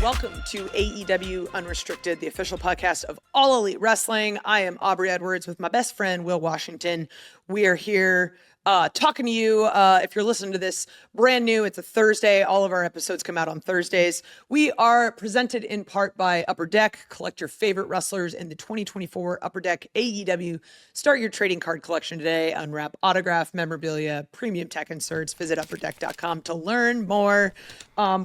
Welcome to AEW Unrestricted, the official podcast of All Elite Wrestling. I am Aubrey Edwards with my best friend, Will Washington. We are here talking to you. If you're listening to this brand new, it's a Thursday. All of our episodes come out on Thursdays. We are presented in part by Upper Deck. Collect your favorite wrestlers in the 2024 Upper Deck AEW. Start your trading card collection today. Unwrap autograph, memorabilia, premium tech inserts. Visit upperdeck.com to learn more.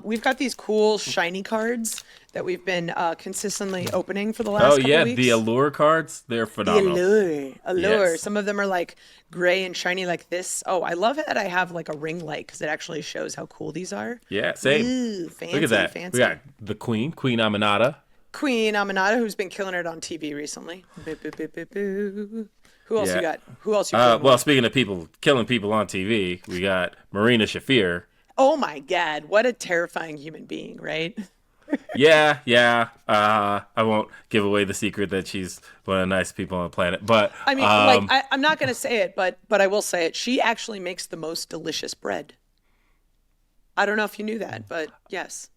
We've got these cool shiny cards that we've been consistently opening for the last couple weeks. The Allure cards, they're phenomenal. The Allure. Yes. Some of them are like gray and shiny like this. Oh, I love that I have like a ring light because it actually shows how cool these are. Yeah, same. Ooh, fancy, look at that. Fancy. We got the Queen Aminata. Queen Aminata, who's been killing it on TV recently. Boo, boo, boo, boo, boo. Who else you got? Who else you got? Well, speaking of people killing people on TV, we got Marina Shafir. Oh my God, what a terrifying human being, right? Yeah. I won't give away the secret that she's one of the nicest people on the planet. But I mean, I'm not going to say it, but I will say it. She actually makes the most delicious bread. I don't know if you knew that, but yes.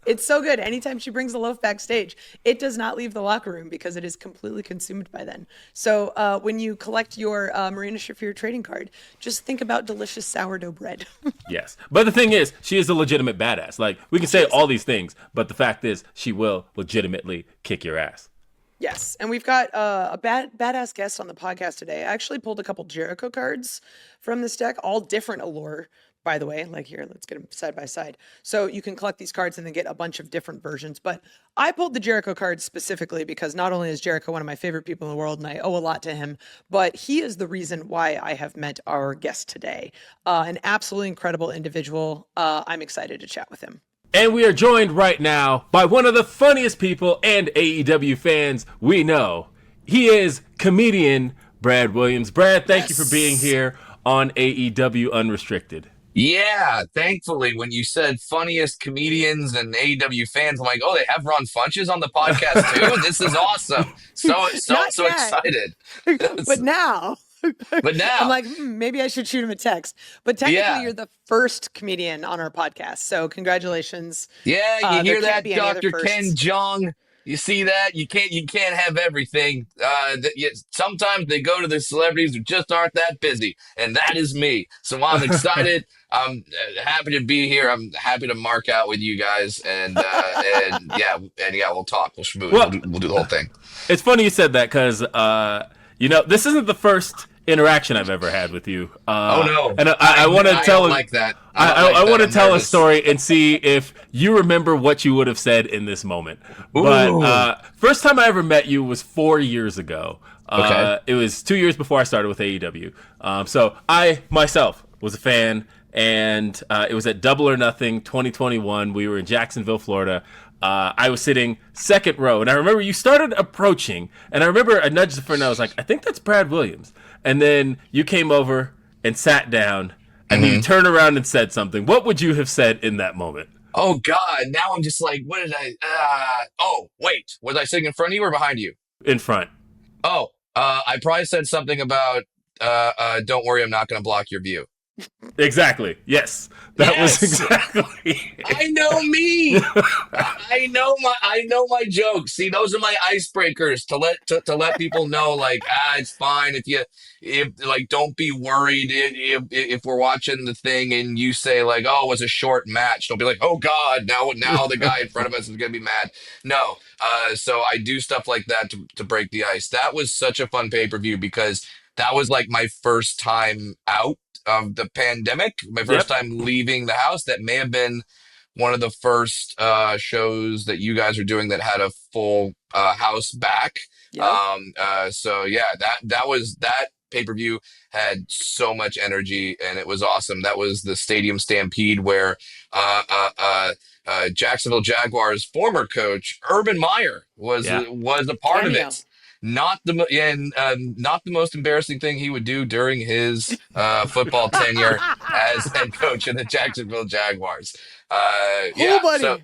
It's so good. Anytime she brings a loaf backstage, it does not leave the locker room because it is completely consumed by then. So when you collect your Marina Shafir trading card, just think about delicious sourdough bread. Yes. But the thing is, she is a legitimate badass. Like, we can say all these things, but the fact is, she will legitimately kick your ass. Yes, and we've got a badass guest on the podcast today. I actually pulled a couple Jericho cards from this deck, all different Allure, by the way. Like here, let's get them side by side. So you can collect these cards and then get a bunch of different versions. But I pulled the Jericho cards specifically because not only is Jericho one of my favorite people in the world, and I owe a lot to him, but he is the reason why I have met our guest today. An absolutely incredible individual. I'm excited to chat with him. And we are joined right now by one of the funniest people and AEW fans we know. He is comedian Brad Williams. Brad, thank you for being here on AEW Unrestricted. Yeah, thankfully, when you said funniest comedians and AEW fans, I'm like, oh, they have Ron Funches on the podcast too? This is awesome. So excited. But now... I'm like, maybe I should shoot him a text. But technically, you're the first comedian on our podcast. So congratulations. Yeah, you hear that, Dr. Ken Jeong? You see that? You can't have everything. Sometimes they go to the celebrities who just aren't that busy, and that is me. So I'm excited. I'm happy to be here. I'm happy to mark out with you guys, and we'll talk. We'll schmooze. We'll do the whole thing. It's funny you said that because this isn't the first interaction I've ever had with you. Oh no! And I want to tell like that. I want to tell a story and see if you remember what you would have said in this moment. Ooh. But first time I ever met you was 4 years ago. Okay. It was 2 years before I started with AEW. So I myself was a fan, and it was at Double or Nothing 2021. We were in Jacksonville, Florida. I was sitting second row, and I remember you started approaching, and I remember I nudged a friend. I was like, I think that's Brad Williams. And then you came over and sat down, and then you turned around and said something. What would you have said in that moment? Oh, God. Now I'm just like, what did I... wait. Was I sitting in front of you or behind you? In front. Oh, I probably said something about, don't worry, I'm not going to block your view. Exactly. Yes. That was exactly. I know me. I know my jokes. See, those are my icebreakers to let people know, like, it's fine if don't be worried if we're watching the thing and you say like, oh, it was a short match. Don't be like, oh God, now the guy in front of us is gonna be mad. No. So I do stuff like that to break the ice. That was such a fun pay-per-view because that was like my first time out of the pandemic, my first time leaving the house. That may have been one of the first shows that you guys are doing that had a full house back. So yeah, that pay-per-view had so much energy and it was awesome. That was the Stadium Stampede where Jacksonville Jaguars former coach Urban Meyer was a part of it. Not the most embarrassing thing he would do during his football tenure as head coach of the Jacksonville Jaguars. Not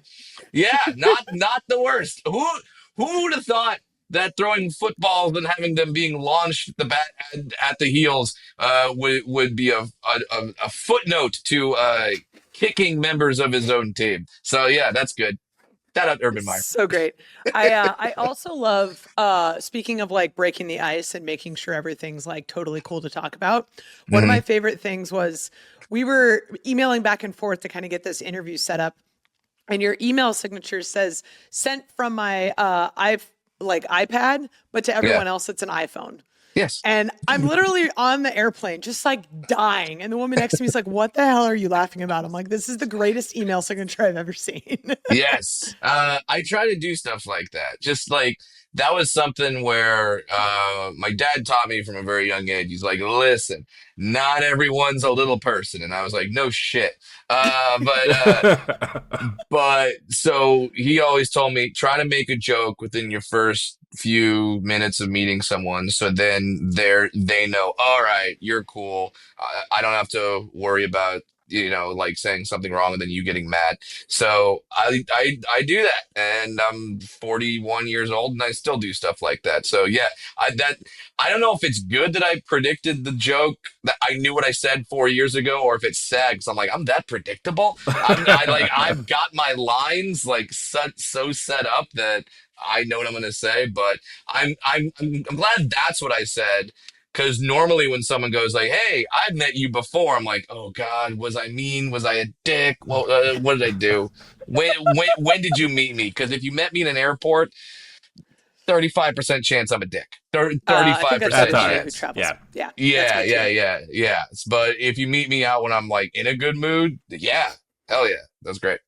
the worst. Who would have thought that throwing footballs and having them being launched at the heels would be a footnote to kicking members of his own team. So yeah, that's good. Shout out Urban Meyer. So great. I also love speaking of like breaking the ice and making sure everything's like totally cool to talk about. One of my favorite things was we were emailing back and forth to kind of get this interview set up, and your email signature says sent from my iPad, but to everyone else it's an iPhone. Yes. And I'm literally on the airplane, just like dying. And the woman next to me is like, "What the hell are you laughing about?" I'm like, "This is the greatest email signature I've ever seen." Yes. I try to do stuff like that. Just like that was something where my dad taught me from a very young age. He's like, listen, not everyone's a little person. And I was like, no shit. But so he always told me, try to make a joke within your first few minutes of meeting someone. So then they know, all right, you're cool. I don't have to worry about, like saying something wrong and then you getting mad. So I do that, and I'm 41 years old and I still do stuff like that. So yeah, I don't know if it's good that I predicted the joke, that I knew what I said 4 years ago, or if it's sad because I'm like, I'm that predictable. I've got my lines like so set up that I know what I'm gonna say. But I'm glad that's what I said. Because normally when someone goes like, "Hey, I've met you before," I'm like, "Oh God, was I mean? Was I a dick? Well, what did I do? When did you meet me? Because if you met me in an airport, 35% chance I'm a dick. I think 35% that's That's all everybody right. who travels. Yeah. Yeah, that's Yeah, me too. yeah. But if you meet me out when I'm like in a good mood, yeah, hell yeah, that's great.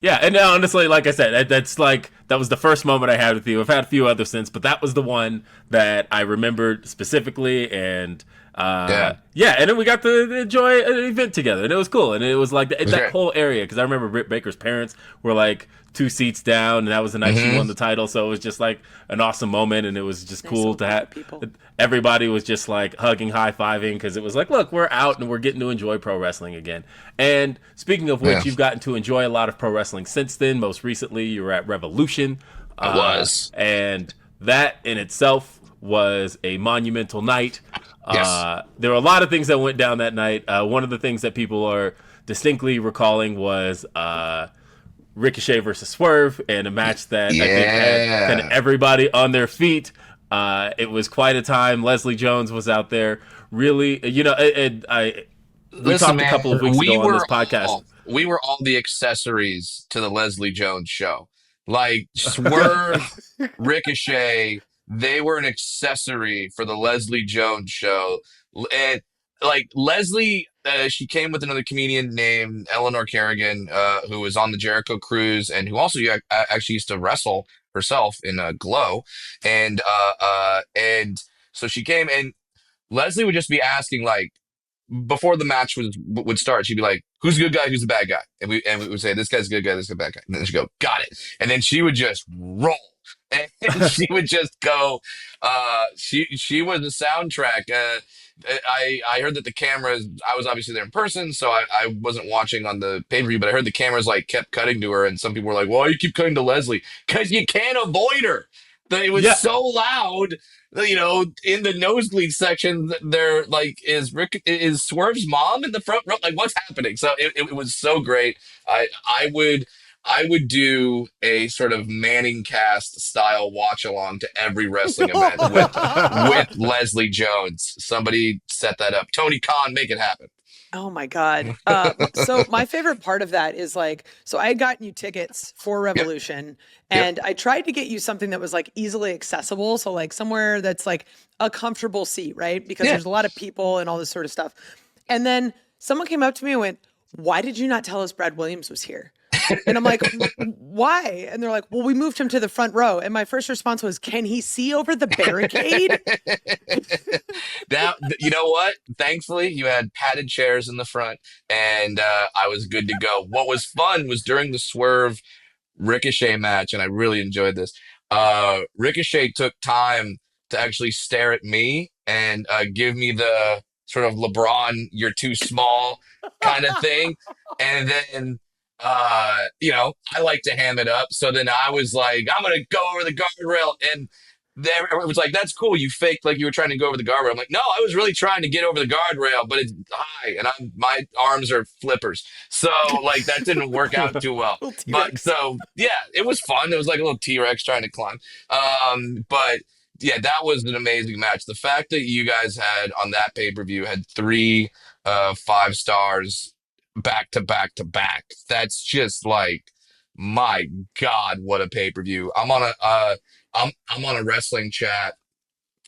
Yeah, and honestly, like I said, that was the first moment I had with you. I've had a few others since, but that was the one that I remembered specifically, and Yeah, and then we got to enjoy an event together, and it was cool, and it was like it was that great. whole area, because I remember Britt Baker's parents were like 2 seats down, and that was the night she won Hmm. the title, so it was just like an awesome moment, and it was just Nice cool little to group have. of people. Everybody was just like hugging, high fiving, because it was like, look, we're out and we're getting to enjoy pro wrestling again. And speaking of Yeah, which, you've gotten to enjoy a lot of pro wrestling since then. Most recently, you were at Revolution, I was. and that in itself was a monumental night. Yes. There were a lot of things that went down that night. One of the things that people are distinctly recalling was Ricochet versus Swerve, and a match that I think had kind of Yeah. everybody on their feet. It was quite a time. Leslie Jones was out there. Really, we Listen, talked a man, couple of weeks ago on this podcast. we were all the accessories to the Leslie Jones show. Like Swerve, Ricochet, they were an accessory for the Leslie Jones show. And like Leslie, she came with another comedian named Eleanor Kerrigan, who was on the Jericho Cruise and who also actually used to wrestle herself in Glow. And so she came, and Leslie would just be asking like, before the match would start, she'd be like, "Who's the good guy? Who's the bad guy?" And we would say, "This guy's a good guy. This is a bad guy." And then she'd go, "Got it." And then she would just roll, and she would just go. She was the soundtrack. I heard that the cameras. I was obviously there in person, so I wasn't watching on the pay per view, but I heard the cameras like kept cutting to her, and some people were like, "Why you keep cutting to Leslie?" Because you can't avoid her. It was Yeah, so loud, in the nosebleed section, there like is Swerve's mom in the front row? Like, what's happening? So it was so great. I would do a sort of Manning cast style watch along to every wrestling event with Leslie Jones. Somebody set that up. Tony Khan, make it happen. Oh my God. So my favorite part of that is like, so I had gotten you tickets for Yep, Revolution, yep, and I tried to get you something that was like easily accessible. So like somewhere that's like a comfortable seat, right? Because yeah. there's a lot of people and all this sort of stuff. And then someone came up to me and went, "Why did you not tell us Brad Williams was here?" And I'm like, "Why?" And they're like, "Well, we moved him to the front row." And my first response was, "Can he see over the barricade?" Now, you know what? Thankfully, you had padded chairs in the front, and I was good to go. What was fun was during the Swerve Ricochet match, and I really enjoyed this. Ricochet took time to actually stare at me and give me the sort of LeBron, you're too small kind of thing. And then, I like to ham it up. So then I was like, I'm going to go over the guardrail. And everyone was like, "That's cool. You faked like you were trying to go over the guardrail." I'm like, "No, I was really trying to get over the guardrail, but it's high, and my arms are flippers, so like that didn't work out too well." Little But T-Rex. so yeah, it was fun. It was like a little T-Rex trying to climb. But yeah, that was an amazing match. The fact that you guys had on that pay-per-view had three 5 stars back to back to back. That's just like, my God, what a pay-per-view. I'm on a wrestling chat,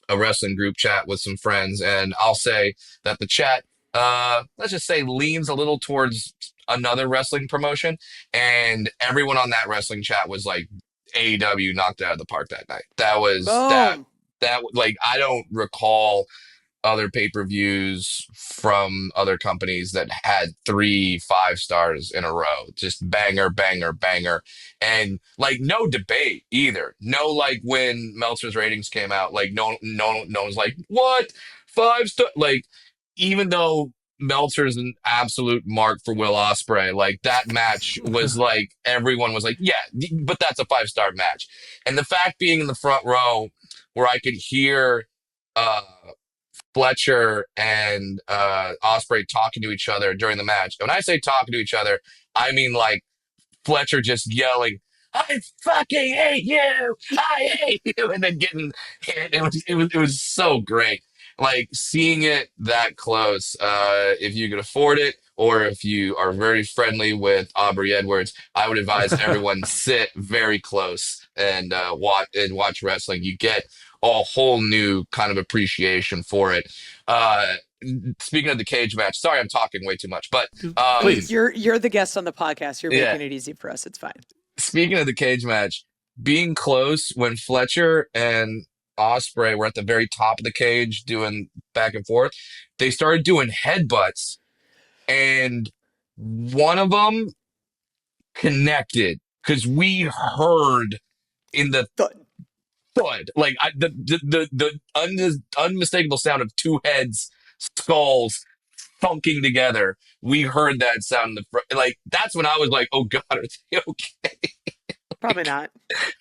a wrestling group chat with some friends, and I'll say that the chat, let's just say, leans a little towards another wrestling promotion, and everyone on that wrestling chat was like, AEW knocked it out of the park that night. Boom. That like, I don't recall other pay-per-views from other companies that had 3 5 stars in a row. Just banger, banger, banger. And like, no debate either. No, like when Meltzer's ratings came out, like no one's like, what? 5 star, like, even though Meltzer's an absolute mark for Will Ospreay, like that match was like, everyone was like, yeah, but that's a 5 star match. And the fact being in the front row where I could hear uh Fletcher and Osprey talking to each other during the match. When I say talking to each other, I mean like Fletcher just yelling, "I fucking hate you! I hate you!" and then getting hit. It was so great. Like seeing it that close. If you could afford it, or if you are very friendly with Aubrey Edwards, I would advise everyone sit very close and watch wrestling. You get a whole new kind of appreciation for it. Uh, Speaking of the cage match, sorry I'm talking way too much, but Please. You're the guest on the podcast. You're yeah. making it easy for us. It's fine. Speaking of the cage match, being close when Fletcher and Osprey were at the very top of the cage doing back and forth, they started doing headbutts, and one of them connected because we heard in the Thud. thud, like unmistakable sound of two heads, skulls thunking together. We heard that sound in the front. Like that's when I was like, "Oh God, are they okay?" Probably not.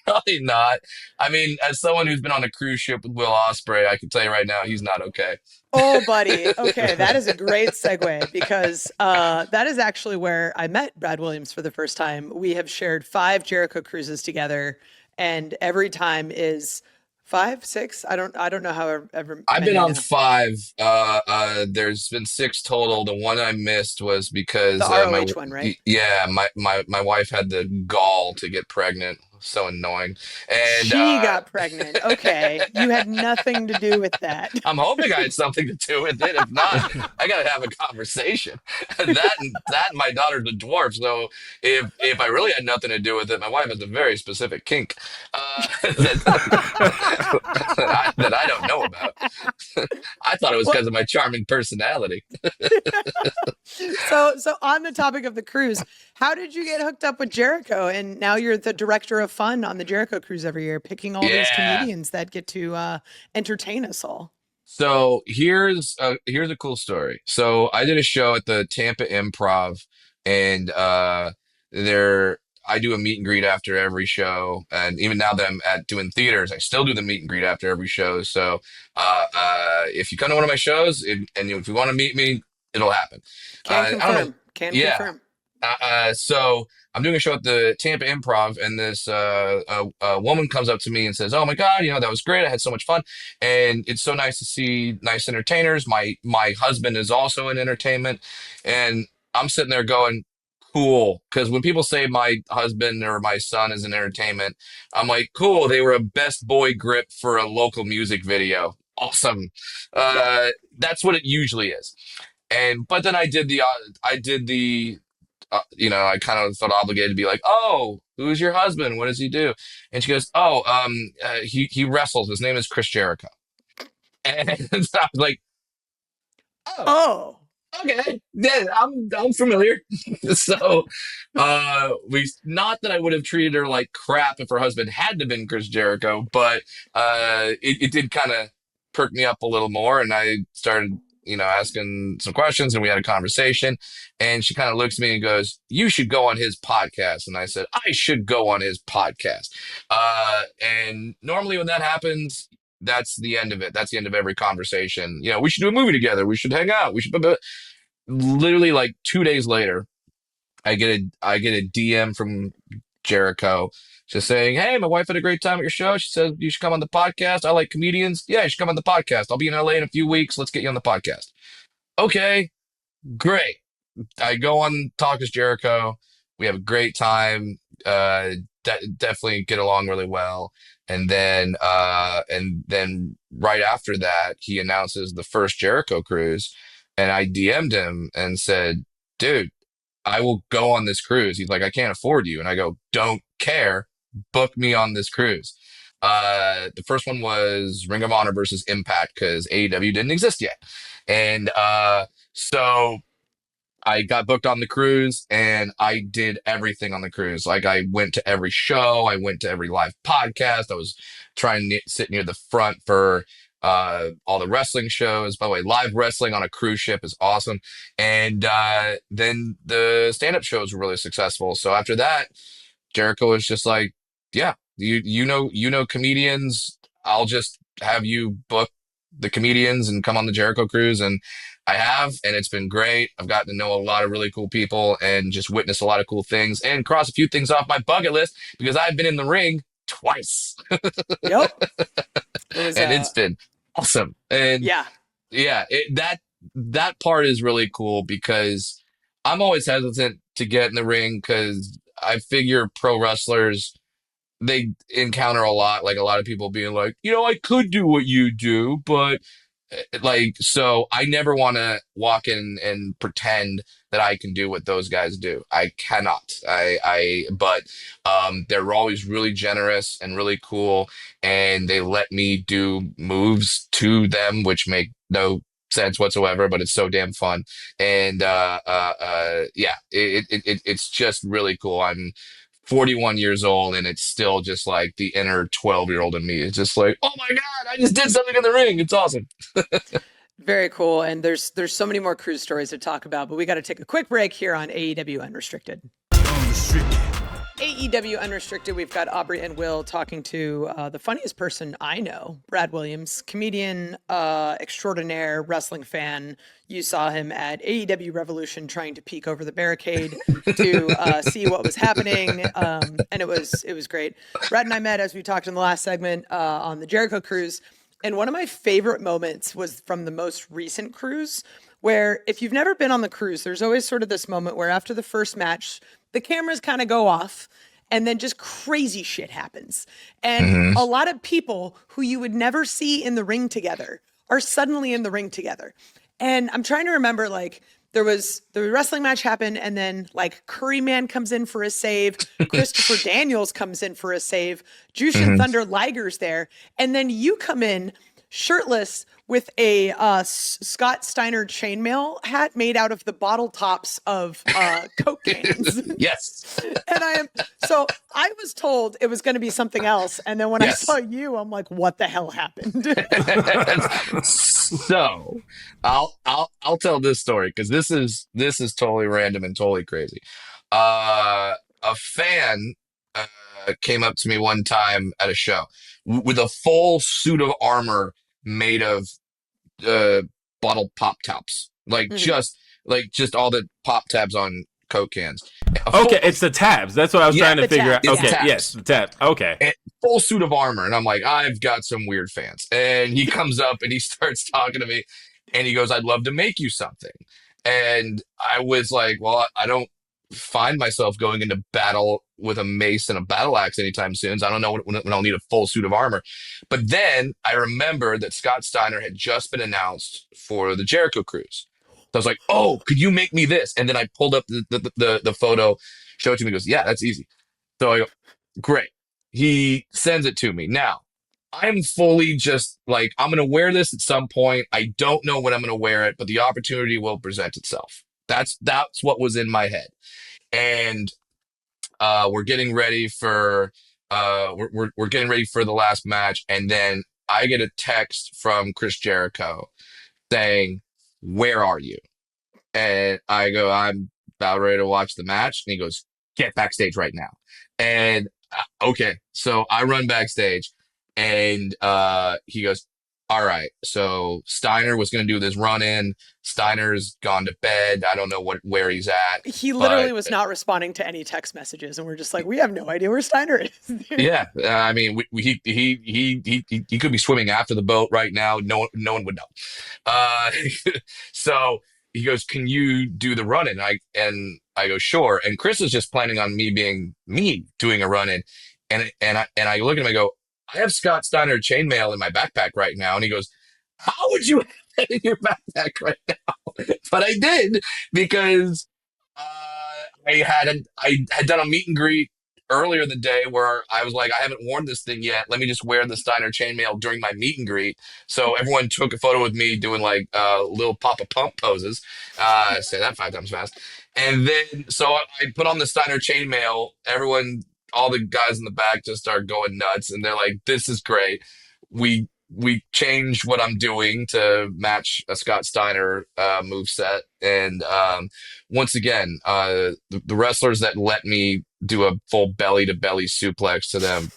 Probably not. I mean, as someone who's been on a cruise ship with Will Ospreay, I can tell you right now, he's not okay. Oh, buddy. Okay, that is a great segue because that is actually where I met Brad Williams for the first time. We have shared 5 Jericho cruises together, and every time is 5, 6. I don't know how ever I've been many on now. 5. There's been 6 total. The one I missed was The because ROH one, right? yeah, my wife had the gall to get pregnant. So annoying. And She got pregnant. Okay, you had nothing to do with that. I'm hoping I had something to do with it. If not, I gotta have a conversation. And my daughter's a dwarf, so if I really had nothing to do with it, my wife has a very specific kink that I don't know about. I thought it was because of my charming personality. So on the topic of the cruise, how did you get hooked up with Jericho? And now you're the director of fun on the Jericho Cruise every year, picking all these Yeah. comedians that get to entertain us all. So here's a cool story. So I did a show at the Tampa Improv, and there I do a meet and greet after every show, and even now that I'm at doing theaters, I still do the meet and greet after every show. So if you come to one of my shows and if you want to meet me, it'll happen. Can I don't know. confirm. Can Yeah. confirm. So I'm doing a show at the Tampa Improv, and this a woman comes up to me and says, "Oh my God, that was great. I had so much fun, and it's so nice to see nice entertainers. My husband is also in entertainment," and I'm sitting there going, "Cool," because when people say my husband or my son is in entertainment, I'm like, "Cool, they were a best boy grip for a local music video. Awesome." That's what it usually is. But then I kind of felt obligated to be like, "Oh, who's your husband? What does he do?" And she goes, "Oh, he wrestles. His name is Chris Jericho." And I was like, "Oh, Oh, okay, yeah, I'm familiar." So, we not that I would have treated her like crap if her husband hadn't have been Chris Jericho, but it did kind of perk me up a little more, and I started asking some questions, and we had a conversation. And she kind of looks at me and goes, "You should go on his podcast." And I said, "I should go on his podcast." And normally when that happens, that's the end of it. That's the end of every conversation. We should do a movie together. We should hang out. We should. But literally like 2 days later, I get a DM from Jericho just saying, "Hey, my wife had a great time at your show. She said you should come on the podcast. I like comedians. Yeah, you should come on the podcast. I'll be in LA in a few weeks. Let's get you on the podcast." Okay, great. I go on Talk is Jericho. We have a great time. Definitely get along really well. And then right after that, he announces the first Jericho Cruise, and I DM'd him and said, "Dude, I will go on this cruise." He's like, "I can't afford you." And I go, "Don't care. Book me on this cruise." The first one was Ring of Honor versus Impact because AEW didn't exist yet. And so I got booked on the cruise and I did everything on the cruise. Like I went to every show, I went to every live podcast. I was trying to sit near the front for all the wrestling shows. By the way, live wrestling on a cruise ship is awesome. And then the stand-up shows were really successful. So after that, Jericho was just like, "Yeah, you know comedians. I'll just have you book the comedians and come on the Jericho Cruise." And I have, and it's been great. I've gotten to know a lot of really cool people and just witnessed a lot of cool things and cross a few things off my bucket list because I've been in the ring twice. Yep. It was, And it's been awesome. And yeah. yeah, that part is really cool because I'm always hesitant to get in the ring because I figure pro wrestlers, they encounter a lot, like a lot of people being like, "I could do what you do, but like," so I never want to walk in and pretend that I can do what those guys do. I cannot. But they're always really generous and really cool, and they let me do moves to them, which make no sense whatsoever, but it's so damn fun. And yeah, it's just really cool. I'm 41 years old, and it's still just like the inner 12-year-old in me. It's just like, "Oh my God, I just did something in the ring. It's awesome." Very cool. And there's so many more cruise stories to talk about, but we got to take a quick break here on AEW Unrestricted. AEW Unrestricted, we've got Aubrey and Will talking to the funniest person I know, Brad Williams, comedian extraordinaire, wrestling fan. You saw him at AEW Revolution trying to peek over the barricade to see what was happening, and it was great. Brad and I met, as we talked in the last segment, on the Jericho Cruise, and one of my favorite moments was from the most recent cruise, where if you've never been on the cruise, there's always sort of this moment where after the first match, the cameras kind of go off and then just crazy shit happens. And a lot of people who you would never see in the ring together are suddenly in the ring together. And I'm trying to remember, like, there was the wrestling match happened, and then like Curry Man comes in for a save, Christopher Daniels comes in for a save, Jushin Thunder Liger's there, and then you come in shirtless with a Scott Steiner chainmail hat made out of the bottle tops of Coke cans. Yes. And I was told it was going to be something else, and then when I saw you, I'm like, what the hell happened? So I'll tell this story because this is totally random and totally crazy. A fan came up to me one time at a show with a full suit of armor made of bottle pop tops, like just all the pop tabs on Coke cans. Okay, it's the tabs. That's what I was trying to figure out. Okay, tabs. yes, the tabs. Okay. And full suit of armor. And I'm like, I've got some weird fans. And he comes up and he starts talking to me and he goes, "I'd love to make you something." And I was like, well, I don't find myself going into battle with a mace and a battle axe anytime soon. So I don't know when I'll need a full suit of armor. But then I remember that Scott Steiner had just been announced for the Jericho Cruise. So I was like, "Oh, could you make me this?" And then I pulled up the photo, showed it to him. He goes, "Yeah, that's easy." So I go, "Great." He sends it to me. Now, I'm fully just like, I'm going to wear this at some point. I don't know when I'm going to wear it, but the opportunity will present itself. That's what was in my head. And we're getting ready for we're getting ready for the last match, and then I get a text from Chris Jericho saying, where are you? And I go, I'm about ready to watch the match. And he goes, get backstage right now. And okay. So I run backstage and he goes, all right. So Steiner was going to do this run in. Steiner's gone to bed. I don't know where he's at, He literally but was not responding to any text messages, and we're just like, we have no idea where Steiner is. yeah, I mean, he could be swimming after the boat right now. No one would know. Uh, so he goes, "Can you do the run in?" I go, "Sure." And Chris is just planning on me being me doing a run in, and I look at him. I go, "I have Scott Steiner chainmail in my backpack right now," and he goes, "How would you have that in your backpack right now?" But I did because I had done a meet and greet earlier in the day where I was like, I haven't worn this thing yet. Let me just wear the Steiner chainmail during my meet and greet. So everyone took a photo with me doing like little Papa Pump poses. Say that 5 times fast. And then so I put on the Steiner chainmail. Everyone, all the guys in the back just start going nuts, and they're like, "This is great." We changed what I'm doing to match a Scott Steiner move set, and once again, the wrestlers that let me do a full belly to belly suplex to them,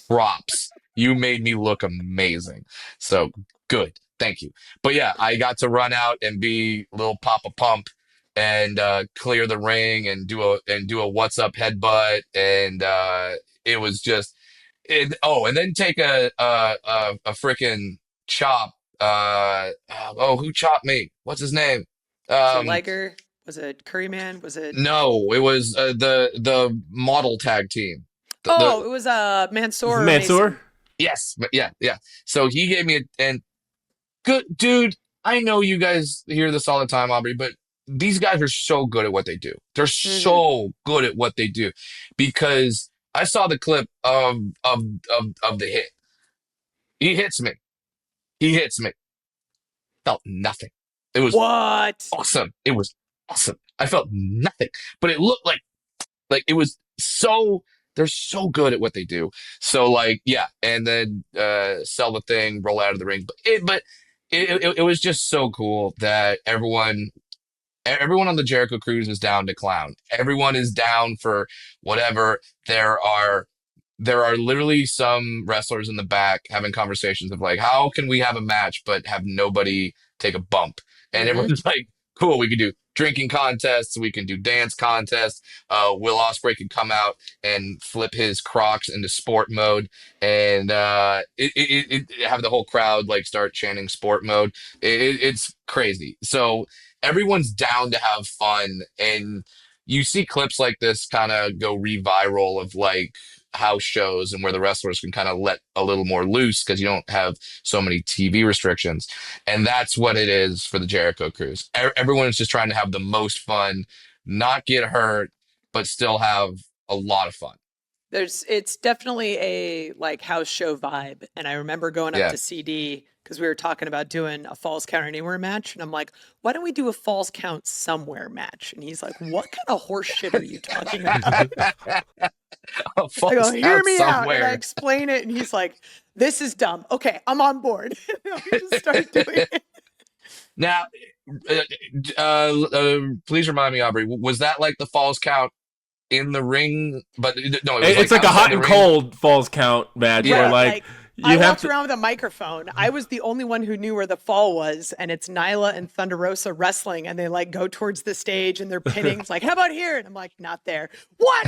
props. You made me look amazing. So good. Thank you. But yeah, I got to run out and be little Papa Pump and clear the ring and do a what's up headbutt, and it was just and then take a freaking chop. Who chopped me? What's his name? Was it Um, Liger? Was it Curryman? Was it? no, it was the model tag team. Oh, it was Mansoor or Mansoor? Mason. Yes, but yeah. So he gave me and good dude. I know you guys hear this all the time, Aubrey, but these guys are so good at what they do. They're Hmm. so good at what they do because I saw the clip of the hit. He hits me. He hits me. Felt nothing. It was What? awesome. It was awesome. I felt nothing, but it looked like it was so. They're so good at what they do. So like yeah, and then sell the thing, roll out of the ring. But it was just so cool that everyone on the Jericho Cruise is down to clown. Everyone is down for whatever. There are literally some wrestlers in the back having conversations of like, how can we have a match but have nobody take a bump? And Hmm. everyone's like, cool, we can do drinking contests, we can do dance contests. Will Ospreay can come out and flip his Crocs into sport mode, and have the whole crowd like start chanting sport mode. It's crazy. So everyone's down to have fun, and you see clips like this kind of go re-viral of like house shows and where the wrestlers can kind of let a little more loose because you don't have so many TV restrictions. And that's what it is for the Jericho Cruise. Everyone is just trying to have the most fun, not get hurt, but still have a lot of fun. It's definitely a like house show vibe. And I remember going up Yeah. to CD because we were talking about doing a Falls Count Anywhere match. And I'm like, why don't we do a Falls Count Somewhere match? And he's like, what kind of horse shit are you talking about? A I go, false hear count me out. And I somewhere. explain it. And he's like, this is dumb. Okay, I'm on board. And we just start doing it. Now, please remind me, Aubrey, was that like the falls count in the ring? But no, it was like It's like a outside hot the and ring. cold falls count match where Yeah. Right. like Like I you have walked to. around with a microphone. I was the only one who knew where the fall was, and it's Nyla and Thunder Rosa wrestling, and they like go towards the stage and they're pinning. It's like, how about here? And I'm like, not there. What?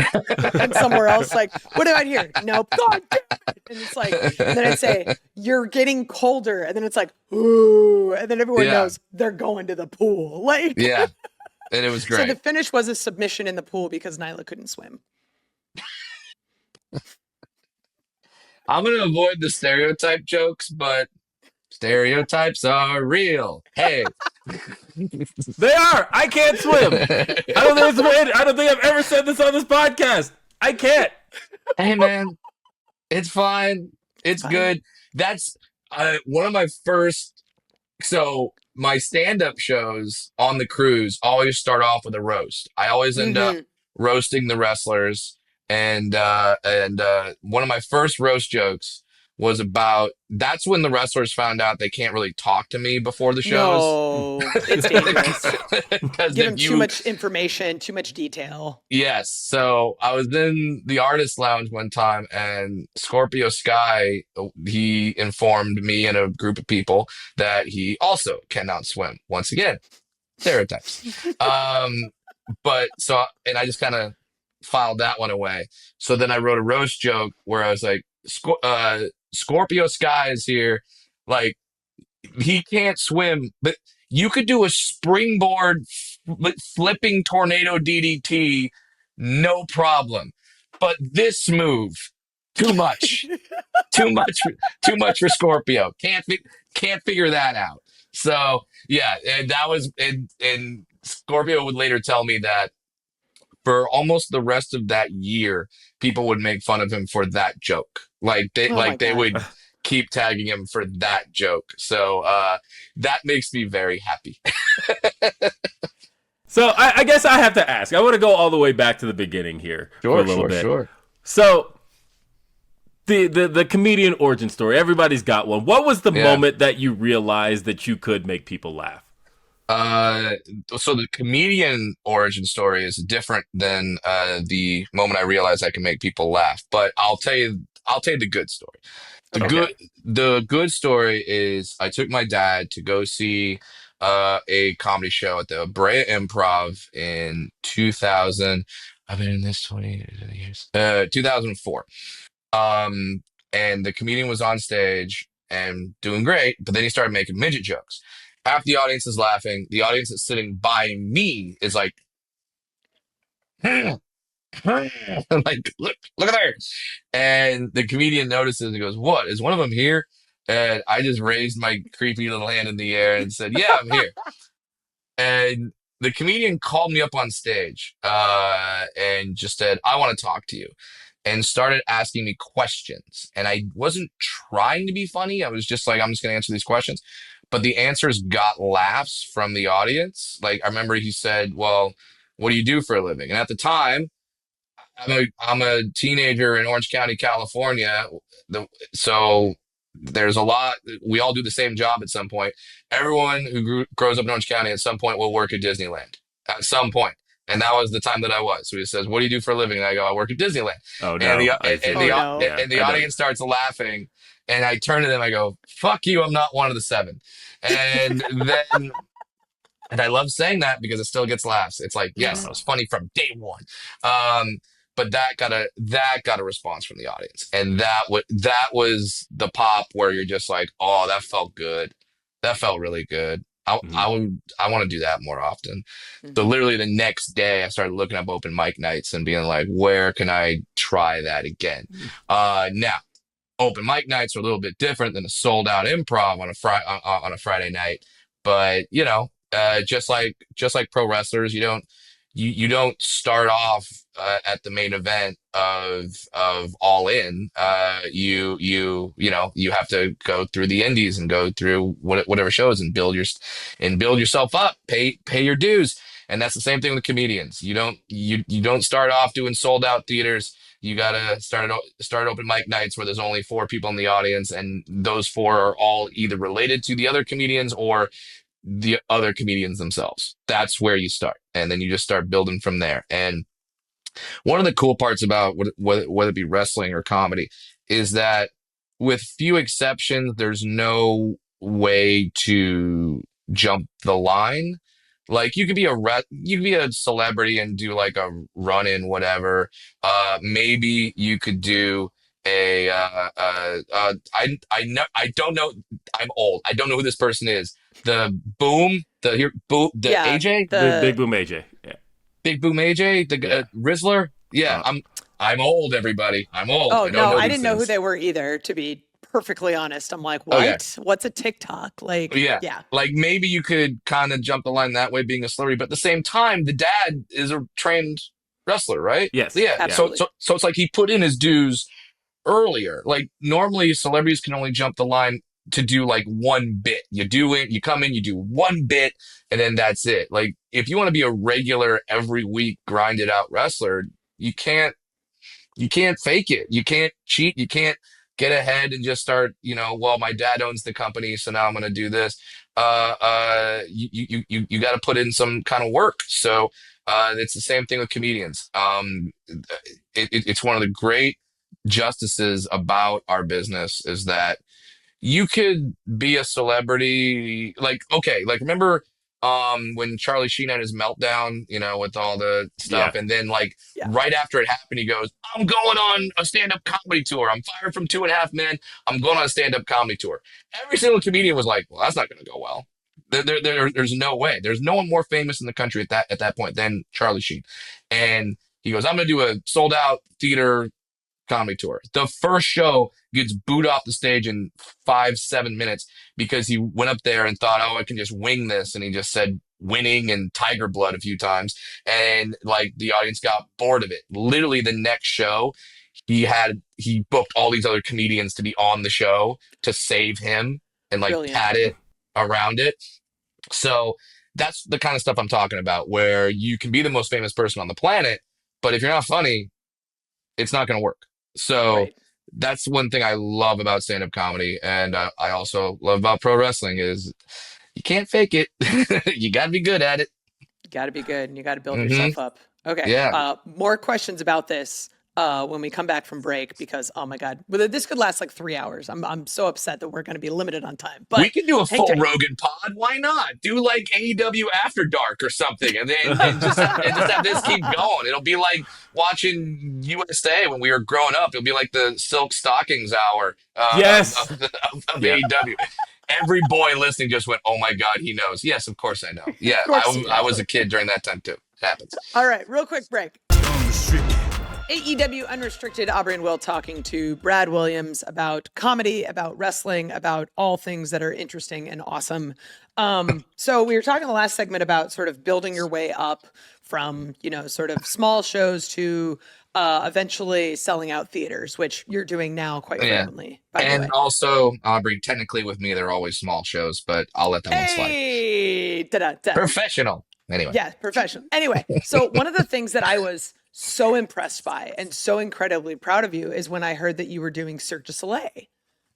And somewhere else, like, what about here? Nope. God damn it. And it's like, and then I'd say, you're getting colder. And then it's like, ooh. And then everyone Yeah. knows they're going to the pool. Like, Yeah. And it was so the great. finish was a submission in the pool because Nyla couldn't swim. I'm going to avoid the stereotype jokes, but stereotypes are real. Hey. They are. I can't swim. I don't think I've ever said this on this podcast. I can't. Hey, man. It's fine. It's Fine. good. That's one of my first. So my stand-up shows on the cruise always start off with a roast. I always end up Mm-hmm. roasting the wrestlers, and one of my first roast jokes was about, that's when the wrestlers found out they can't really talk to me before the shows. No, it's dangerous. Because Give if him too you, much information, too much detail. yes. So I was in the artist lounge one time and Scorpio Sky, he informed me and a group of people that he also cannot swim. Once again, stereotypes. But so, and I just kind of filed that one away. So then I wrote a roast joke where I was like, Scorpio Sky is here. Like, he can't swim, but you could do a springboard flipping tornado DDT, no problem. But this move, too much, too much, too much for Scorpio. Can't figure that out. So yeah, and that was, and Scorpio would later tell me that for almost the rest of that year, people would make fun of him for that joke. Oh my They God. would keep tagging him for that joke. So that makes me very happy. So I guess I have to ask. I want to go all the way back to the beginning here for a little bit. Sure. So the comedian origin story, everybody's got one. What was the moment that you realized that you could make people laugh? So the comedian origin story is different than the moment I realized I can make people laugh. But I'll tell you the good story. The good story is I took my dad to go see a comedy show at the Brea Improv in 2000. I've been in this 20 years. 2004. And the comedian was on stage and doing great, but then he started making midget jokes. Half the audience is laughing. The audience that's sitting by me is like, like, look at there. And the comedian notices and goes, "What? Is one of them here?" And I just raised my creepy little hand in the air and said, "Yeah, I'm here." And the comedian called me up on stage and just said, "I want to talk to you," and started asking me questions. And I wasn't trying to be funny. I was just like, I'm just going to answer these questions. But the answers got laughs from the audience. Like, I remember he said, "Well, what do you do for a living?" And at the time, I'm a teenager in Orange County, California. So there's a lot. We all do the same job at some point. Everyone who grows up in Orange County at some point will work at Disneyland at some point. And that was the time that I was. So he says, "What do you do for a living?" And I go, "I work at Disneyland." Oh no! And the audience starts laughing. And I turn to them. I go, "Fuck you! I'm not one of the seven." And then, and I love saying that because it still gets laughs. It's like, yes, it was funny from day one. But that got a response from the audience, and that was the pop where you're just like, "Oh, that felt good. That felt really good. I want to do that more often." So literally the next day, I started looking up open mic nights and being like, "Where can I try that again?" Now, open mic nights are a little bit different than a sold out improv on a Friday night, but just like pro wrestlers, you don't start off at the main event of All In. You have to go through the indies and go through whatever shows and build yourself up, pay your dues. And that's the same thing with comedians. You don't start off doing sold out theaters. You gotta start open mic nights where there's only 4 people in the audience, and those 4 are all either related to the other comedians or the other comedians themselves. That's where you start, and then you just start building from there. And one of the cool parts about whether it be wrestling or comedy is that, with few exceptions, there's no way to jump the line. Like, you could be a celebrity and do like a run in whatever. Maybe you could do I don't know. I'm old. I don't know who this person is. The AJ, The Big Boom AJ. Yeah. Big Boom AJ, the Rizzler. Yeah, I'm old. Everybody, I'm old. Oh, no, I these didn't know who things. they were either, to be perfectly honest. I'm like, what? Okay. What's a TikTok? Like, Yeah. yeah. Like, maybe you could kind of jump the line that way, being a celebrity, but at the same time, the dad is a trained wrestler, right? Yes. Yeah. Absolutely. So it's like he put in his dues earlier. Like, normally celebrities can only jump the line to do like one bit. You come in, you do one bit, and then that's it. Like, if you want to be a regular every week grinded out wrestler, you can't fake it. You can't cheat. You can't get ahead and just start, well, my dad owns the company, so now I'm going to do this. You got to put in some kind of work. So it's the same thing with comedians. It's one of the great justices about our business is that you could be a celebrity. Like, okay, like remember when Charlie Sheen had his meltdown, with all the Yeah. stuff, and then like Yeah. right after it happened, he goes, I'm going on a stand-up comedy tour. I'm fired from Two and a Half Men. I'm going on a stand-up comedy tour. Every single comedian was like, well, that's not gonna go well. There's no way. There's no one more famous in the country at that point than Charlie Sheen. And he goes, I'm gonna do a sold out theater comedy tour. The first show gets booed off the stage in 5-7 minutes because he went up there and thought, oh, I can just wing this. And he just said winning and tiger blood a few times. And like the audience got bored of it. Literally the next show, he booked all these other comedians to be on the show to save him and like Brilliant. pad it around it. So that's the kind of stuff I'm talking about, where you can be the most famous person on the planet, but if you're not funny, it's not going to work. So Right. that's one thing I love about stand-up comedy, and I also love about pro wrestling is you can't fake it. You got to be good at it. You got to be good and you got to build Hmm. yourself up. Okay. Yeah. More questions about this when we come back from break because, oh my God, this could last like 3 hours. I'm so upset that we're going to be limited on time. But We can do a hang full tight. Rogan pod. Why not? Do like AEW After Dark or something, and then and just have this keep going. It'll be like watching USA when we were growing up. It'll be like the Silk Stockings hour Yes. of Yeah. AEW. Every boy listening just went, "Oh my God, he knows." Yes, of course I know. Yeah, Of course you I know. was a kid during that time too. It happens. All right, real quick break. AEW Unrestricted, Aubrey and Will talking to Brad Williams about comedy, about wrestling, about all things that are interesting and awesome. So we were talking in the last segment about sort of building your way up from, sort of small shows to eventually selling out theaters, which you're doing now quite Yeah. frequently, by the And way. also, Aubrey, technically with me, they're always small shows, but I'll let that one slide. Hey, da-da-da. Professional. Anyway. Yeah, professional. Anyway, so one of the things that I was so impressed by and so incredibly proud of you is when I heard that you were doing Cirque du Soleil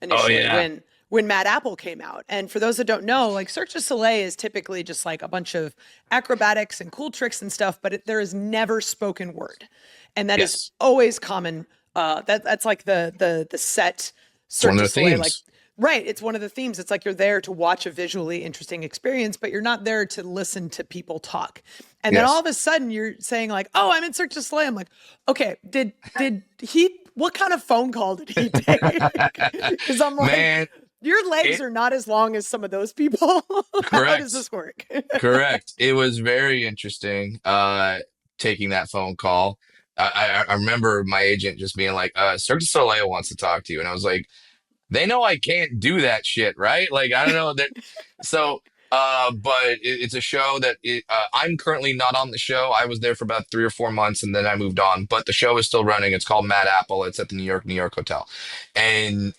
initially yeah. when Matt Apple came out. And for those that don't know, like Cirque du Soleil is typically just like a bunch of acrobatics and cool tricks and stuff, but there is never spoken word. And that is Yes. always common. That's like the set Cirque one du of the Soleil, themes. like right. It's one of the themes. It's like you're there to watch a visually interesting experience, but you're not there to listen to people talk. And then Yes. all of a sudden you're saying like, oh, I'm in Cirque du Soleil. I'm like, okay, did he, what kind of phone call did he take? Because I'm like, Man, your legs are not as long as some of those people. How Correct. does this work? correct. It was very interesting taking that phone call. I remember my agent just being like, Cirque du Soleil wants to talk to you. And I was like, they know I can't do that shit, right? Like, I don't know that. So, but it's a show that I'm currently not on the show. I was there for about 3 or 4 months and then I moved on, but the show is still running. It's called Mad Apple. It's at the New York Hotel. And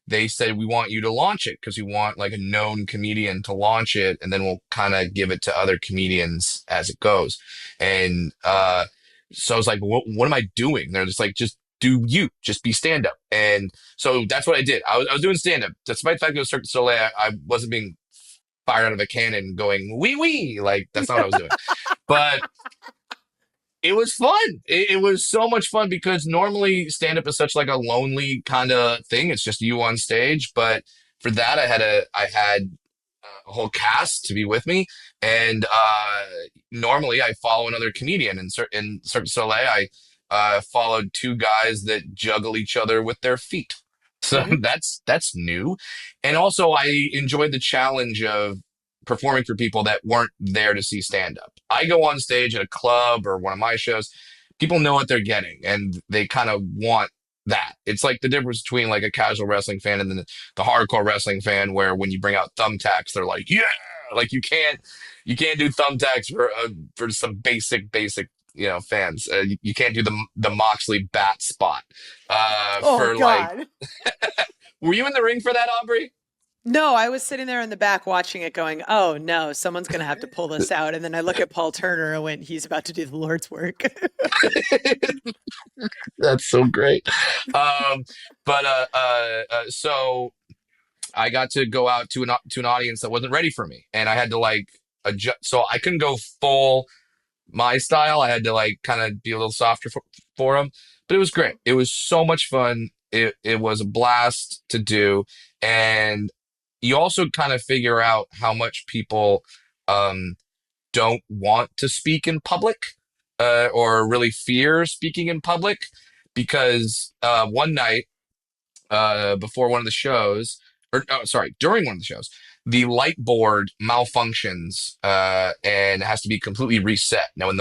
they said, we want you to launch it because we want like a known comedian to launch it. And then we'll kind of give it to other comedians as it goes. And so I was like, what am I doing? They're just like, just be stand up. And so that's what I did. I was doing stand up. Despite the fact that it was Cirque du Soleil, I wasn't being fired out of a cannon going, wee wee. Like, that's not what I was doing. But it was fun. It was so much fun because normally stand up is such like a lonely kind of thing. It's just you on stage. But for that, I had a whole cast to be with me. And normally I follow another comedian in Cirque du Soleil. I followed 2 guys that juggle each other with their feet. So that's new. And also I enjoyed the challenge of performing for people that weren't there to see stand up. I go on stage at a club or one of my shows, people know what they're getting and they kind of want that. It's like the difference between like a casual wrestling fan and then the hardcore wrestling fan, where when you bring out thumbtacks, they're like, yeah, like you can't do thumbtacks for some basic fans. You can't do the Moxley bat spot. Oh For God. like, were you in the ring for that, Aubrey? No, I was sitting there in the back watching it going, oh no, someone's going to have to pull this out. And then I look at Paul Turner and went, he's about to do the Lord's work. That's so great. But so I got to go out to an audience that wasn't ready for me, and I had to like adjust. So I couldn't go full my style. I had to like kind of be a little softer for them, but it was great. It was so much fun. It was a blast to do, and you also kind of figure out how much people um don't want to speak in public, or really fear speaking in public, because one night, before one of the shows, or oh, sorry, during one of the shows, the light board malfunctions, and has to be completely reset. Now when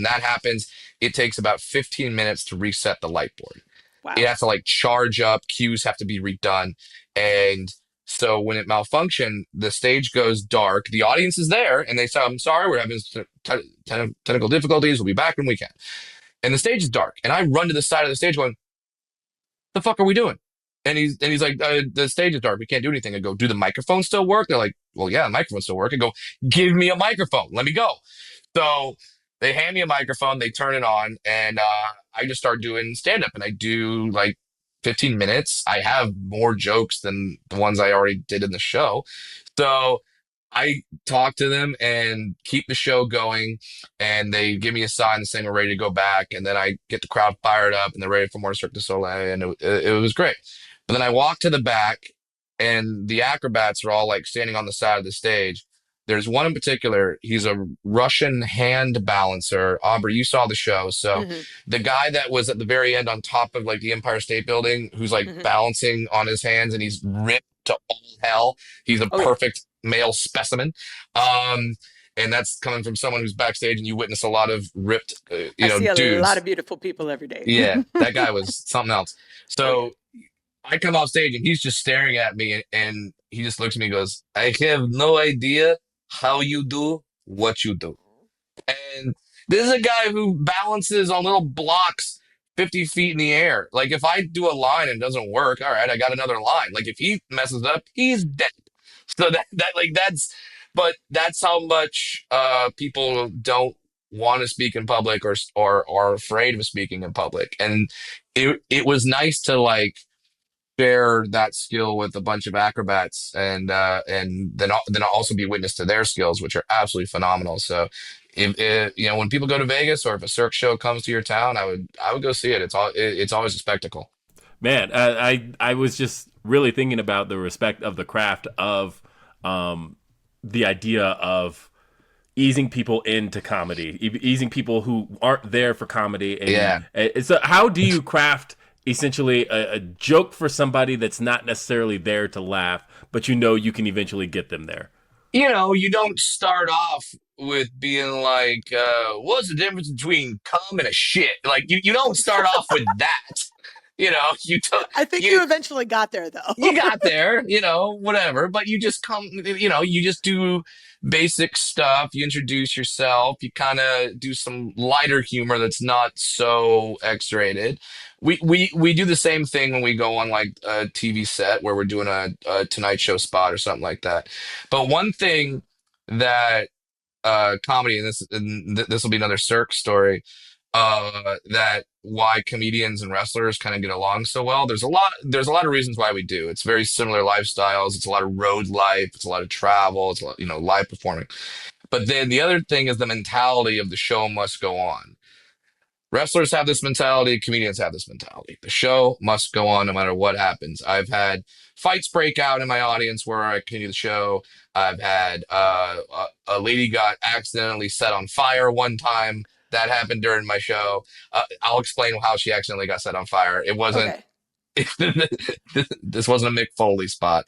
that happens, it takes about 15 minutes to reset the light board. It Wow. has to like charge up, cues have to be redone, and so when it malfunctioned, the stage goes dark. The audience is there, and they say, "I'm sorry, we're having technical difficulties. We'll be back when we can." And the stage is dark, and I run to the side of the stage going, the fuck are we doing? And he's like, the stage is dark. We can't do anything. I go, do the microphones still work? They're like, well, yeah, the microphones still work. I go, give me a microphone. Let me go. So they hand me a microphone. They turn it on, and I just start doing stand up, and I do like 15 minutes. I have more jokes than the ones I already did in the show. So I talk to them and keep the show going, and they give me a sign saying we're ready to go back, and then I get the crowd fired up and they're ready for more Cirque du Soleil, and it was great. But then I walk to the back, and the acrobats are all like standing on the side of the stage. There's one in particular. He's a Russian hand balancer. Aubrey, you saw the show. So Hmm. the guy that was at the very end on top of like the Empire State Building, who's like Hmm. balancing on his hands, and he's ripped to all hell. He's a Oh, yeah. perfect male specimen. Um, and that's coming from someone who's backstage, and you witness a lot of ripped, I see a lot dudes. of beautiful people every day. Yeah, that guy was something else. Oh, yeah. So I come off stage, and he's just staring at me, and he just looks at me and goes, I have no idea how you do what you do. And this is a guy who balances on little blocks 50 feet in the air. Like if I do a line and it doesn't work, all right, I got another line. Like if he messes up, he's dead. So but that's how much people don't want to speak in public, or are afraid of speaking in public. And it was nice to like share that skill with a bunch of acrobats, and then also be witness to their skills, which are absolutely phenomenal. So if when people go to Vegas, or if a Cirque show comes to your town, I would go see it. It's always a spectacle. Man, I was just really thinking about the respect of the craft of the idea of easing people into comedy, easing people who aren't there for comedy. Yeah. And so how do you craft essentially a joke for somebody that's not necessarily there to laugh, but you can eventually get them there? You don't start off with being like, what's the difference between cum and a shit? Like you don't start off with that. You don't, I think you eventually got there, though. you got there, whatever, but you just you just do basic stuff. You introduce yourself, you kind of do some lighter humor that's not so X-rated. We do the same thing when we go on like a TV set where we're doing a Tonight Show spot or something like that. But one thing that comedy, and this will be another Cirque story, that why comedians and wrestlers kind of get along so well. There's a lot of reasons why we do. It's very similar lifestyles. It's a lot of road life. It's a lot of travel. It's a lot, live performing. But then the other thing is the mentality of the show must go on. Wrestlers have this mentality, comedians have this mentality. The show must go on no matter what happens. I've had fights break out in my audience where I continue the show. I've had a lady got accidentally set on fire one time. That happened during my show. I'll explain how she accidentally got set on fire. It wasn't. Okay. This wasn't a Mick Foley spot.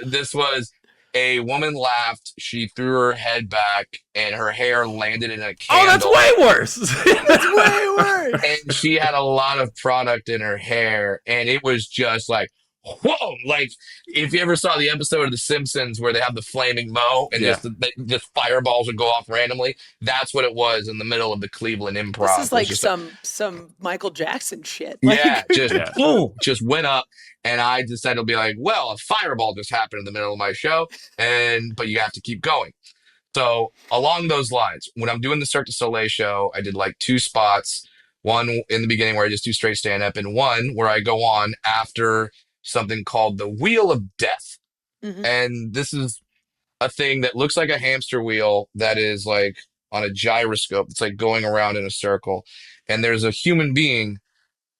This was a woman laughed. She threw her head back, and her hair landed in a Oh, that's candle. way worse. That's way worse. And she had a lot of product in her hair, and it was just like whoa, like if you ever saw the episode of The Simpsons where they have the flaming mow and Yeah. just fireballs would go off randomly, that's what it was in the middle of the Cleveland This Improv. is It was like just some Michael Jackson shit. yeah, Like, just Yeah. boom, just went up, and I decided to be like, well, a fireball just happened in the middle of my show, but you have to keep going. So along those lines, when I'm doing the Cirque du Soleil show, I did like 2 spots. One in the beginning where I just do straight stand up, and one where I go on after something called the Wheel of Death. mhm. And this is a thing that looks like a hamster wheel that is like on a gyroscope. It's like going around in a circle, and there's a human being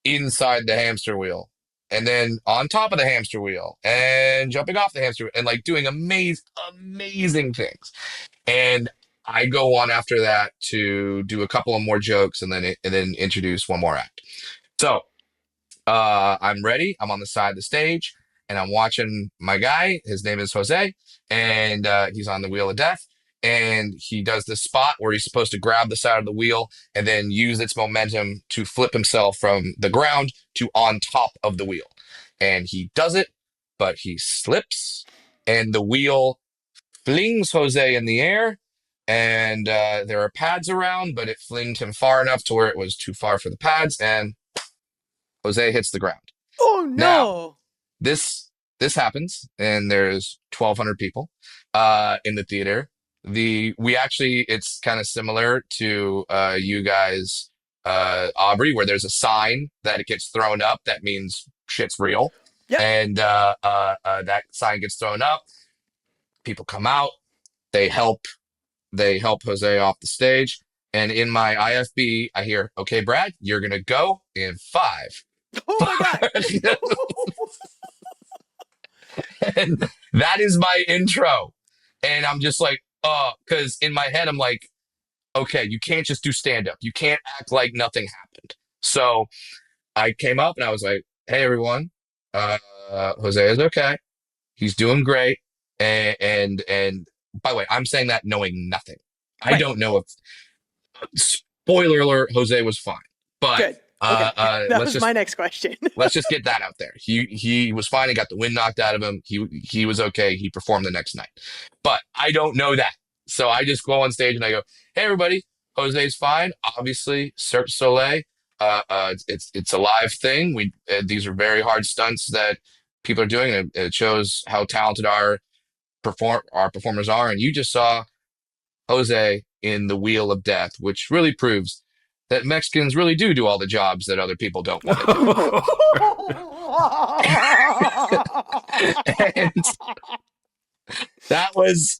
inside the hamster wheel, and then on top of the hamster wheel, and jumping off the hamster wheel, and like doing amazing things. And I go on after that to do a couple of more jokes, and then introduce one more act. So I'm ready. I'm on the side of the stage, and I'm watching my guy. His name is Jose, and he's on the Wheel of Death. And he does this spot where he's supposed to grab the side of the wheel and then use its momentum to flip himself from the ground to on top of the wheel. And he does it, but he slips, and the wheel flings Jose in the air. And there are pads around, but it flinged him far enough to where it was too far for the pads, and Jose hits the ground. Oh Now, no. this happens, and there's 1,200 people in the theater. We actually, it's kind of similar to you guys, Aubrey, where there's a sign that it gets thrown up that means shit's real. Yep. And that sign gets thrown up. People come out. They help Jose off the stage. And in my IFB, I hear, "Okay, Brad, you're gonna go in 5." Oh my god. And that is my intro. And I'm just like, oh, because in my head, I'm like, okay, you can't just do stand up. You can't act like nothing happened. So I came up and I was like, hey, everyone, Jose is okay. He's doing great. And by the way, I'm saying that knowing nothing. I Right. don't know if, spoiler alert, Jose was fine. But Good. Okay. That let's was just my next question. let's just get that out there. He was fine. He got the wind knocked out of him. He was okay. He performed the next night. But I don't know that. So I just go on stage and I go, hey, everybody, Jose's fine. Obviously, Cirque du Soleil. It's a live thing. These are very hard stunts that people are doing. And it shows how talented our performers are. And you just saw Jose in the Wheel of Death, which really proves that Mexicans really do all the jobs that other people don't want to do. And that was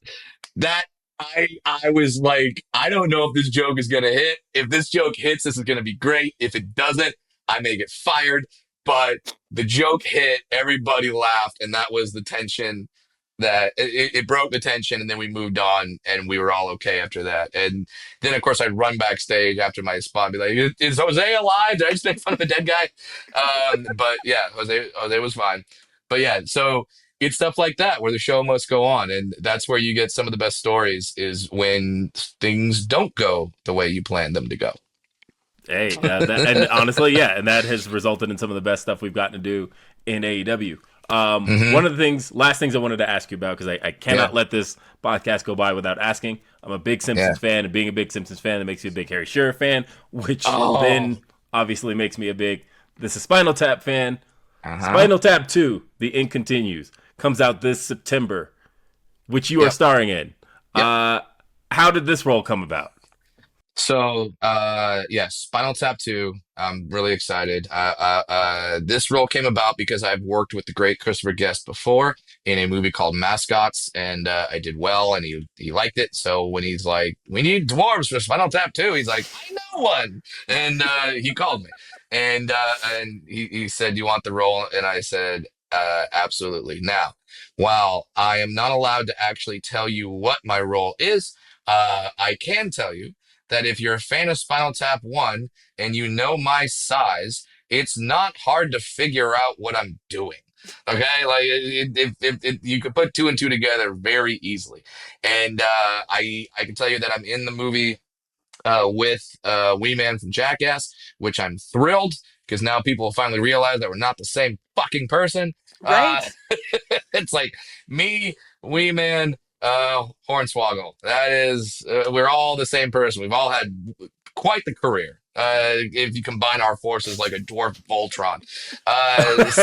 that. I was like, I don't know if this joke is gonna hit. If this joke hits, this is gonna be great. If it doesn't, I may get fired. But the joke hit, everybody laughed, and that was the tension that it broke the tension, and then we moved on, and we were all okay after that. And then, of course, I'd run backstage after my spot and be like, is Jose alive? Did I just make fun of a dead guy? But yeah, Jose was fine. But yeah, so it's stuff like that where the show must go on, and that's where you get some of the best stories is when things don't go the way you planned them to go. Hey, and honestly, yeah, and that has resulted in some of the best stuff we've gotten to do in AEW. One of the last things I wanted to ask you about, because I cannot let this podcast go by without asking. I'm a big Simpsons fan, and being a big Simpsons fan, that makes me a big Harry Shearer fan, which then obviously makes me a big This is Spinal Tap fan. Spinal Tap 2, The Ink Continues, comes out this September, which you are starring in. How did this role come about? So, yes, Spinal Tap 2. I'm really excited. This role came about because I've worked with the great Christopher Guest before in a movie called Mascots, and I did well, and he liked it. So when he's like, "We need dwarves for Spinal Tap 2," he's like, "I know one," and he called me, and he said, "You want the role?" And I said, "Absolutely." Now, while I am not allowed to actually tell you what my role is, I can tell you that if you're a fan of Spinal Tap 1 and you know my size, it's not hard to figure out what I'm doing. Okay, like you could put 2 and 2 together very easily. And I can tell you that I'm in the movie with Wee Man from Jackass, which I'm thrilled because now people finally realize that we're not the same fucking person. Uh, Right. it's like me, Wee Man, Hornswoggle. That is, we're all the same person. We've all had quite the career. If you combine our forces like a dwarf Voltron.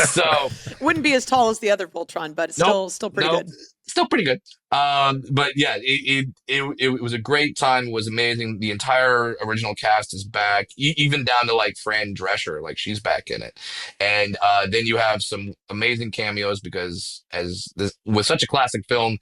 So Wouldn't be as tall as the other Voltron, but it's nope, still pretty nope, good. still pretty good. But yeah, it was a great time. It was amazing. The entire original cast is back, even down to like Fran Drescher, like she's back in it. And then you have some amazing cameos because as this with such a classic film.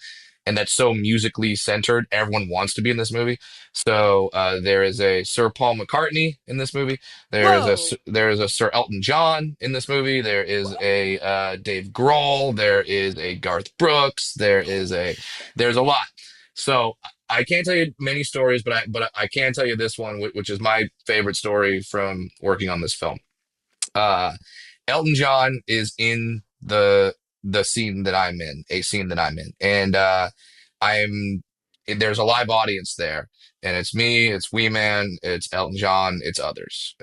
And that's so musically centered. Everyone wants to be in this movie. So there is a Sir Paul McCartney in this movie. Whoa. There is a Sir Elton John in this movie. There is Whoa. a Dave Grohl. There is a Garth Brooks. There's a lot. So I can't tell you many stories, but I can tell you this one, which is my favorite story from working on this film. Uh, Elton John is in the scene that I'm in, a scene that I'm in, and I'm there's a live audience there, and it's me, it's Wee Man, it's Elton John, it's others,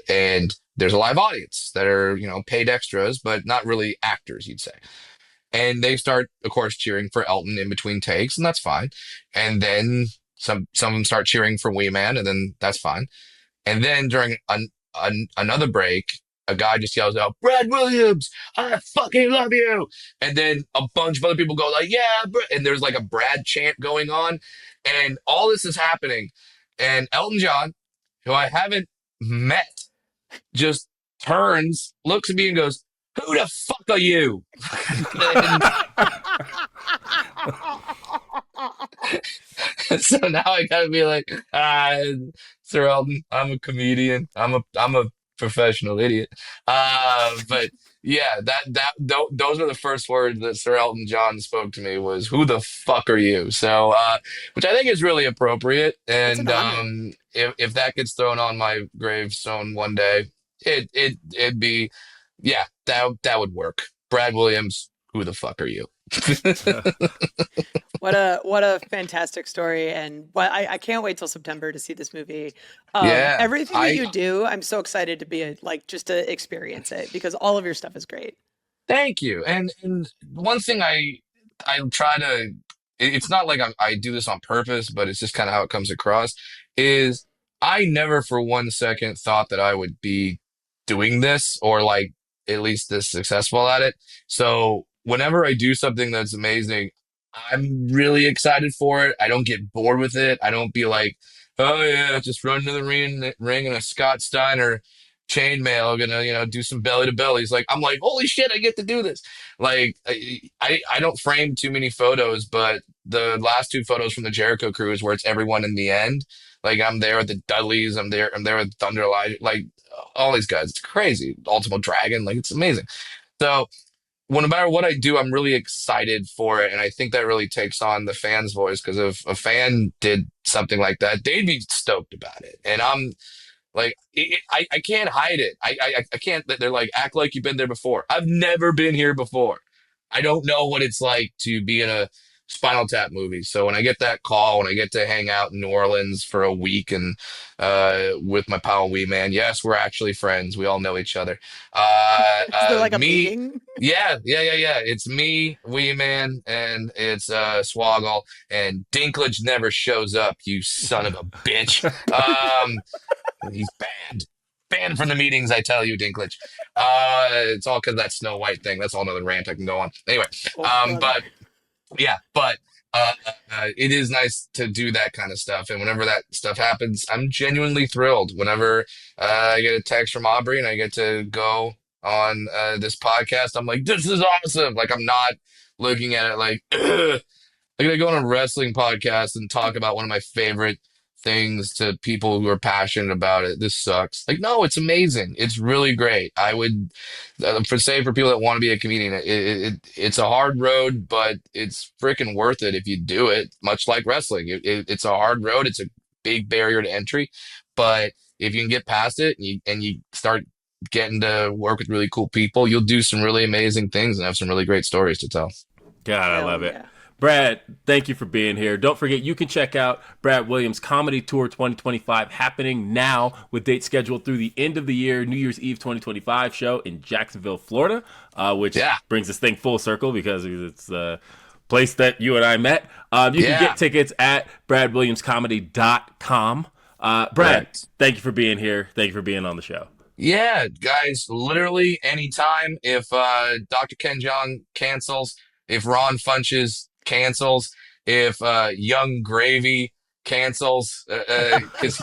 and there's a live audience that are paid extras, but not really actors, you'd say. And they start, of course, cheering for Elton in between takes, and that's fine. And then some of them start cheering for Wee Man, and then that's fine. And then during another break, a guy just yells out, "Brad Williams, I fucking love you." And then a bunch of other people go like, "Yeah," and there's like a Brad chant going on. And all this is happening. And Elton John, who I haven't met, just turns, looks at me and goes, "Who the fuck are you?" And so now I gotta be like, Sir Elton, I'm a comedian. I'm a professional idiot. But yeah, those are the first words that Sir Elton John spoke to me was, "Who the fuck are you?" So, which I think is really appropriate. It's an And honor. if that gets thrown on my gravestone one day, it'd be, yeah, that would work. Brad Williams, who the fuck are you? What a fantastic story, and I can't wait till September to see this movie. Yeah, Everything that you do, I'm so excited to be like just to experience it because all of your stuff is great. thank you. And one thing I try to it's not like I do this on purpose, but it's just kind of how it comes across is I never for one second thought that I would be doing this or like at least this successful at it. So whenever I do something that's amazing, I'm really excited for it. I don't get bored with it. I don't be like, "Oh yeah, just run to the ring in a Scott Steiner chainmail, gonna do some belly to bellies." Like I'm like, holy shit, I get to do this. Like I don't frame too many photos, but the last two photos from the Jericho Cruise where it's everyone in the end, like I'm there with the Dudleys, I'm there with Thunder Elijah, like all these guys. It's crazy. Ultimate Dragon, like it's amazing. So well, no matter what I do, I'm really excited for it. And I think that really takes on the fan's voice because if a fan did something like that, they'd be stoked about it. And I'm like, I can't hide it. I can't. They're like, act like you've been there before. I've never been here before. I don't know what it's like to be in a Spinal Tap movie. So when I get that call, when I get to hang out in New Orleans for a week and with my pal Wee Man, yes, we're actually friends. We all know each other. Is there like a Me, meeting? yeah. It's me, Wee Man, and it's Swoggle, and Dinklage never shows up. You son of a bitch. He's banned. Banned from the meetings, I tell you, Dinklage. It's all because of that Snow White thing. That's all another rant I can go on. Anyway, Oh, brother. but yeah, but it is nice to do that kind of stuff. And whenever that stuff happens, I'm genuinely thrilled. Whenever I get a text from Aubrey and I get to go on this podcast, I'm like, this is awesome. Like, I'm not looking at it like, I gotta go on a wrestling podcast and talk about one of my favorite things to people who are passionate about it. This sucks. Like, no, it's amazing. It's really great. I would, for people that want to be a comedian, it's a hard road, but it's freaking worth it if you do it. Much like wrestling, it's a hard road. It's a big barrier to entry, but if you can get past it and you start getting to work with really cool people, you'll do some really amazing things and have some really great stories to tell. God, I Hell love it. yeah. Brad, thank you for being here. Don't forget, you can check out Brad Williams' Comedy Tour 2025 happening now with dates scheduled through the end of the year, New Year's Eve 2025 show in Jacksonville, Florida, which brings this thing full circle because it's the place that you and I met. You can get tickets at bradwilliamscomedy.com. Brad, thank you for being here. Thank you for being on the show. Yeah, guys, literally anytime. If Dr. Ken Jeong cancels, if Ron Funches cancels, if Young Gravy cancels, because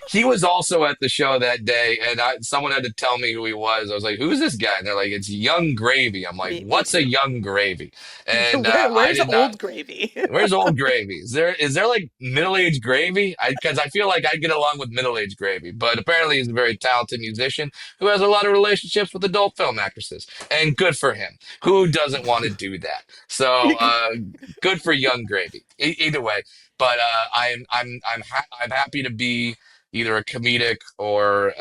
he was also at the show that day, and someone had to tell me who he was. I was like, "Who's this guy?" And they're like, "It's Young Gravy." I'm like, "What's a Young Gravy?" And where's Old Gravy? Where's Old Gravy? Is there like middle-aged Gravy? Because I feel like I'd get along with middle-aged Gravy, but apparently he's a very talented musician who has a lot of relationships with adult film actresses, and good for him. Who doesn't want to do that? So good for Young Gravy. Either way, but I'm happy to be either a comedic or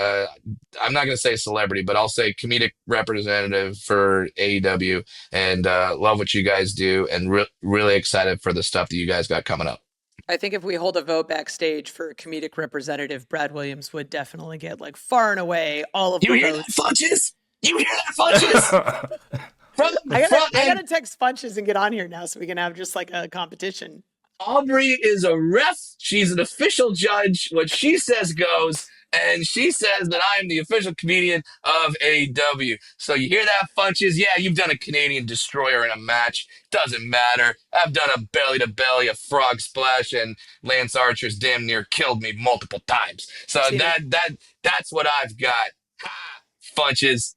I'm not going to say celebrity, but I'll say comedic representative for AEW, and love what you guys do, and really excited for the stuff that you guys got coming up. I think if we hold a vote backstage for a comedic representative, Brad Williams would definitely get like far and away all of the votes. You hear that, Funches? You hear that, Funches? I gotta text Funches and get on here now so we can have just like a competition. Aubrey is a ref. She's an official judge. What she says goes, and she says that I am the official comedian of AEW. So you hear that, Funches? Yeah, you've done a Canadian destroyer in a match. Doesn't matter. I've done a belly-to-belly, a frog splash, and Lance Archer's damn near killed me multiple times. So that's what I've got. Ha! Funches.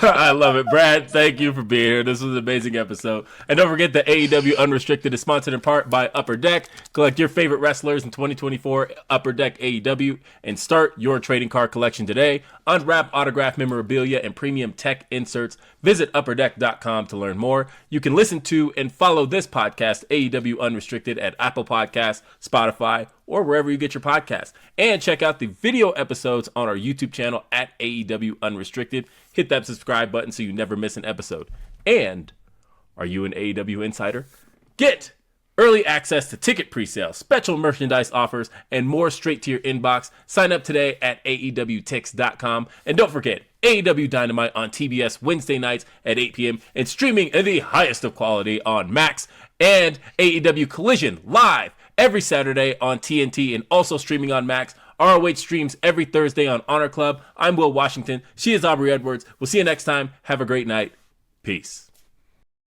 I love it. Brad, thank you for being here. This was an amazing episode. And don't forget that AEW Unrestricted is sponsored in part by Upper Deck. Collect your favorite wrestlers in 2024 Upper Deck AEW and start your trading card collection today. Unwrap autograph memorabilia and premium tech inserts. Visit upperdeck.com to learn more. You can listen to and follow this podcast, AEW Unrestricted, at Apple Podcasts, Spotify, or wherever you get your podcasts. And check out the video episodes on our YouTube channel at AEW Unrestricted. Hit that subscribe button so you never miss an episode. And are you an AEW insider? Get early access to ticket presale, special merchandise offers, and more straight to your inbox. Sign up today at AEWTix.com. And don't forget, AEW Dynamite on TBS Wednesday nights at 8 p.m. and streaming in the highest of quality on Max. And AEW Collision live every Saturday on TNT and also streaming on Max. ROH streams every Thursday on Honor Club. I'm Will Washington. She is Aubrey Edwards. We'll see you next time. Have a great night. Peace.